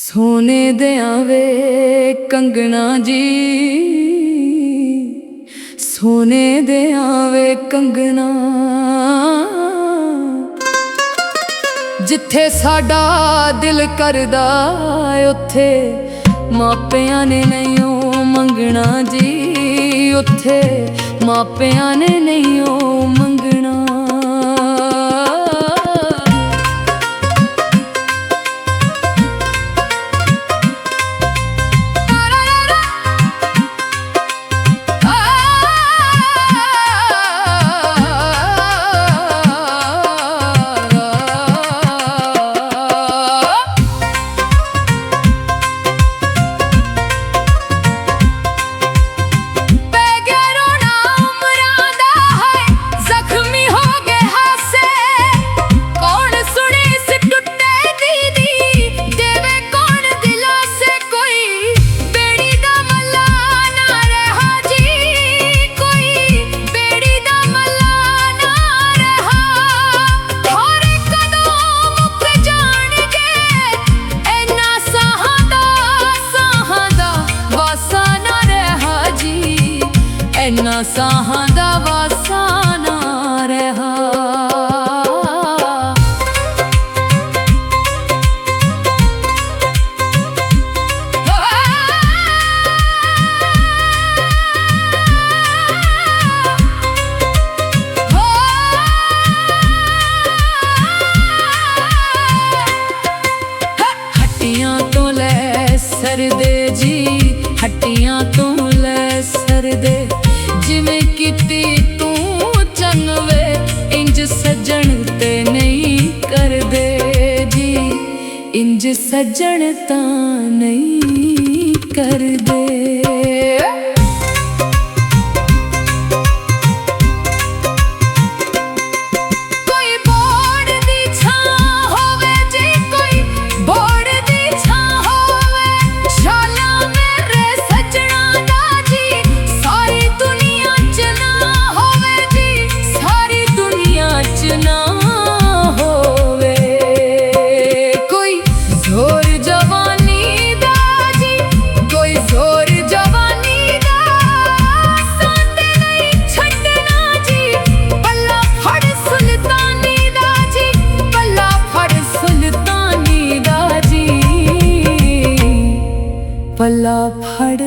सोने दियां वे कंगना जी, सोने दियां वे कंगना। जिथे साडा दिल करदा उत्थे मापियां ने नहीं ओ मंगना जी, उत्थे मापियां ने नहीं ओ मंगना। इन्ना साहां दा वासा ना रहा। हट्टियां तो ले सरदे जी, हट्टियां तो ले सरदे, जिवें किती तू चंगवे इंज सजन ते नहीं करदे जी, इंज सजन तां नहीं करदे। पल्ला फड़